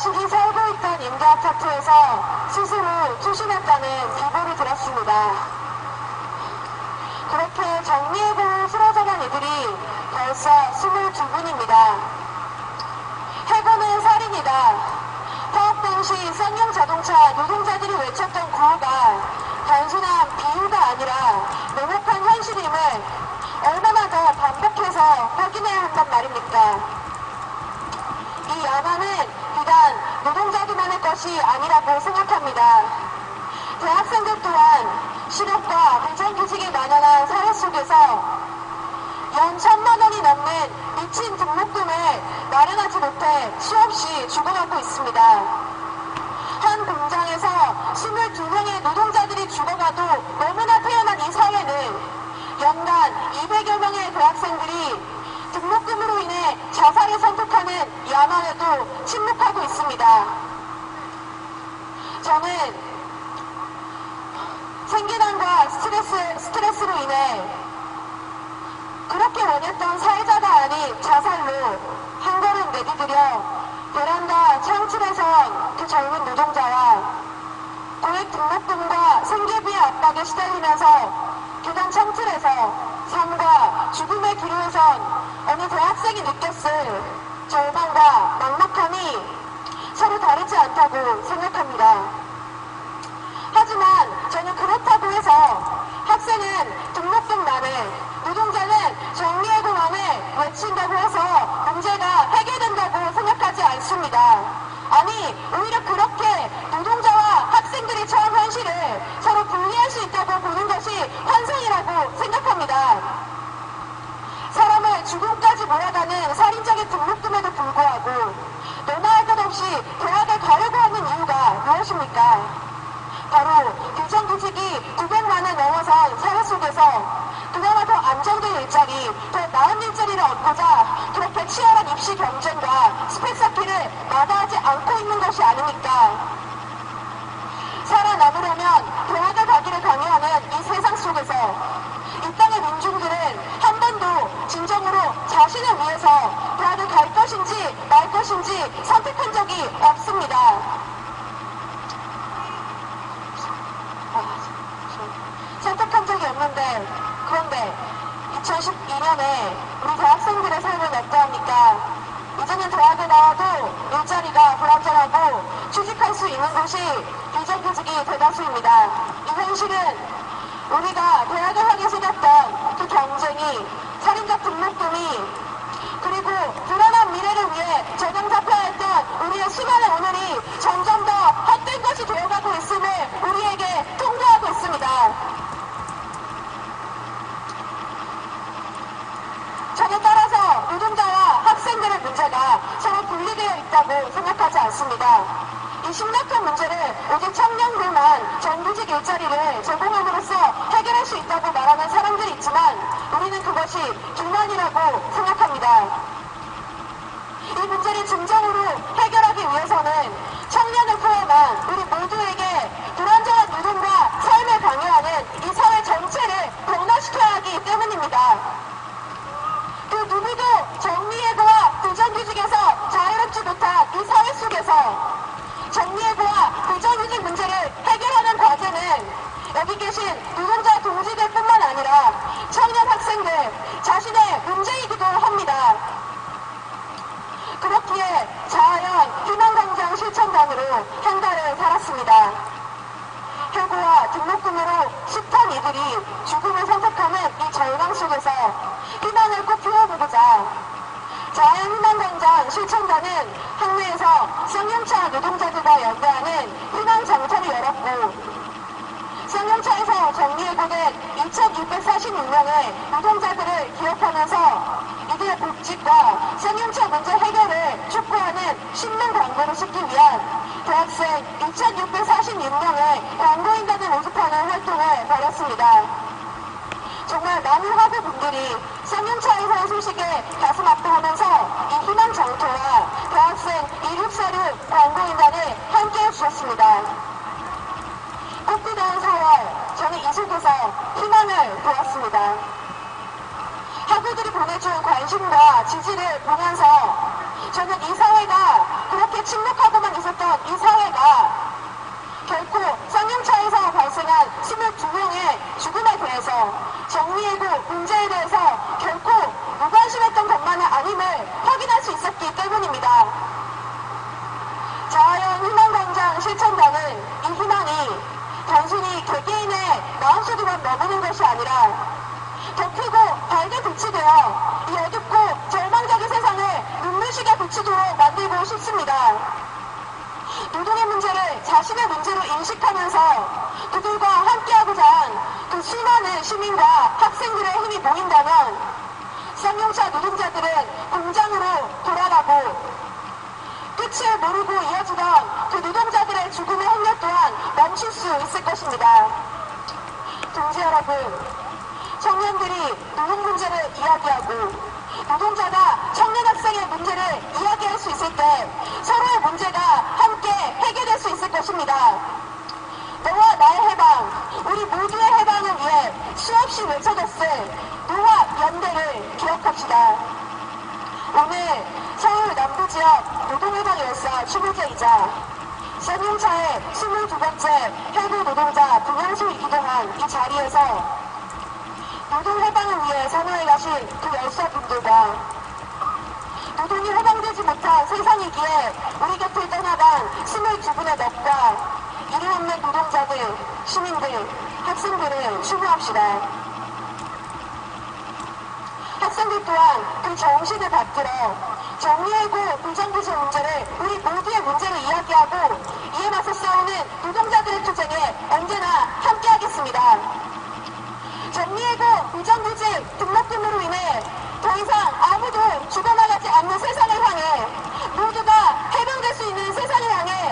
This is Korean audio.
자신이 살고 있던 임대 아파트에서 스스로 투신했다는 비보를 들었습니다. 그렇게 정리해고 쓰러져간 이들이 벌써 22분입니다. 해고는 살인이다. 파업 당시 쌍용자동차 노동자들이 외쳤던 구호가 단순한 비유가 아니라 명확한 현실임을 얼마나 더 반복해서 확인해야 한단 말입니까? 이 야만은 비단 노동자들만의 것이 아니라고 생각합니다. 대학생들 또한 실업과 비정규직에 만연한 사회 속에서 연 1,000만 원이 넘는 미친 등록금을 마련하지 못해 수없이 죽어가고 있습니다. 한 공장에서 22명의 노동자들이 죽어가도 너무나 태어난 이 사회는 연간 200여 명의 대학생들이 등록금으로 인해 자살을 선택하는 야만에도 침묵하고 있습니다. 저는 생계난과 스트레스로 인해 그렇게 원했던 사회자가 아닌 자살로 한 걸음 내디디려 베란다 창틀에선 그 젊은 노동자와 고액 등록금과 생계비의 압박에 시달리면서 계단 창틀에서 삶과 죽음의 기로에선 어느 대학생이 느꼈을 절망과 막막함이 서로 다르지 않다고 생각합니다. 하지만 저는 그렇다고 해서 학생은 등록금만을, 노동자는 정리해고만을 외친다고 해서 문제가 해결된다고 생각하지 않습니다. 아니, 오히려 그렇게 노동자와 학생들이 처한 현실을 서로 분리할 수 있다고 보는 것이 환상이라고 생각합니다. 사람을 죽음까지 몰아가는 살인적인 등록금에도 불구하고 너나 할 것 없이 대학을 가려고 하는 이유가 무엇입니까? 바로 비정규직이 900만을 넘어선 사회 속에서 그나마 더 안정된 일자리, 더 나은 일자리를 얻고자 그렇게 치열한 입시 경쟁과 스펙 쌓기를 마다하지 않고 있는 것이 아닙니까? 살아남으려면 대학을 가기를 강요하는 이 세상 속에서 이 땅의 민중들은 한 번도 진정으로 자신을 위해서 대학을 갈 것인지 말 것인지 선택한 적이 없습니다. 선택한 적이 없는데, 그런데 2012년에 우리 대학생들의 삶은 어떠합니까? 이제는 대학을 나와도 일자리가 불안정하고 취직할 수 있는 곳이 비정규직이 대다수입니다. 이 현실은 우리가 대학을 향해서 했던 그 경쟁이, 살인적 등록금이, 그리고 불안한 미래를 위해 저당 잡혀했던 우리의 수많은 오늘이 점점 더 헛된 것이 되어가고 있음을 우리에게 통보하고 있습니다. 저는 따라서 노동자와 학생들의 문제가 서로 분리되어 있다고 생각하지 않습니다. 이 심각한 문제를 오직 청년들만 정규직 일자리를 제공함으로써 해결할 수 있다고 말하는 사람들이 있지만 우리는 그것이 기만이라고 생각합니다. 이 문제를 진정으로 해결하기 위해서는 청년을 포함한 우리 모두에게 불안정한 노동과 삶을 강요하는 이 사회 전체를 변화시켜야 하기 때문입니다. 그 누구도 정리해고와 비정규직에서 자유롭지 못한 이 사회 속에서 정리해고와 비정규직 문제를 해결하는 과제는 여기 계신 노동자 동지들 뿐만 아니라 청년 학생들 자신의 문제이기도 합니다. 그렇기에 자아연 희망광장 실천단으로 한 달을 살았습니다. 해고와 등록금으로 숱한 이들이 죽음을 선택하는 이 절망 속에서 희망을 꼭 피워보고자 자아연 희망광장 실천단은 학내에서 쌍용차 노동자들과 연대하는 희망장터를 열었고 쌍용차에서 정리해고된 2,646명의 노동자들을 기억하면서 이들의 복직과 쌍용차 문제 해결을 촉구하는 신문 광고를 싣기 위한 대학생 2,646명의 광고인단을 모집하는 활동을 벌였습니다. 정말 많은 학우분들이 쌍용차에서의 소식에 가슴 아파하면서 이 희망장터와 대학생 1646 광고인단을 함께해 주셨습니다. 꽃피던 4월, 저는 이 속에서 희망을 보았습니다. 학우들이 보내준 관심과 지지를 보면서 저는 이 사회가 그렇게 침묵하고만 실천당은 이 희망이 단순히 개개인의 마음속에만 머무는 것이 아니라 더 크고 밝게 빛이되어 이 어둡고 절망적인 세상을 눈부시게 비추도록 만들고 싶습니다. 노동의 문제를 자신의 문제로 인식하면서 그들과 함께하고자 한 그 수많은 시민과 학생들의 힘이 모인다면 쌍용차 노동자들은 공장으로 돌아가고 끝을 모르고 이어지던 그 노동자들의 죽음의 행렬 또한 멈출 수 있을 것입니다. 동지 여러분, 청년들이 노동 문제를 이야기하고 노동자가 청년 학생의 문제를 이야기할 수 있을 때 서로의 문제가 함께 해결될 수 있을 것입니다. 너와 나의 해방, 우리 모두의 해방을 위해 수없이 외쳐졌을 노화 연대를 기억합시다. 오늘 서울 남부지역 노동해방 열사 추모제이자 쌍용차의 22번째 해고 노동자 분향소이기도 한 이 자리에서 노동해방을 위해 산화해 가신 그 열사분들과 노동이 해방되지 못한 세상이기에 우리 곁을 떠나간 22분의 넋과 이름 없는 노동자들, 시민들, 학생들을 추모합시다. 학생들 또한 그 정신을 받들어 정리해고 불정부지 문제를 우리 모두의 문제를 이야기하고 이에 맞서 싸우는 노동자들의 투쟁에 언제나 함께하겠습니다. 정리해고 불정부지 등록금으로 인해 더 이상 아무도 죽어나가지 않는 세상을 향해 모두가 해방될 수 있는 세상을 향해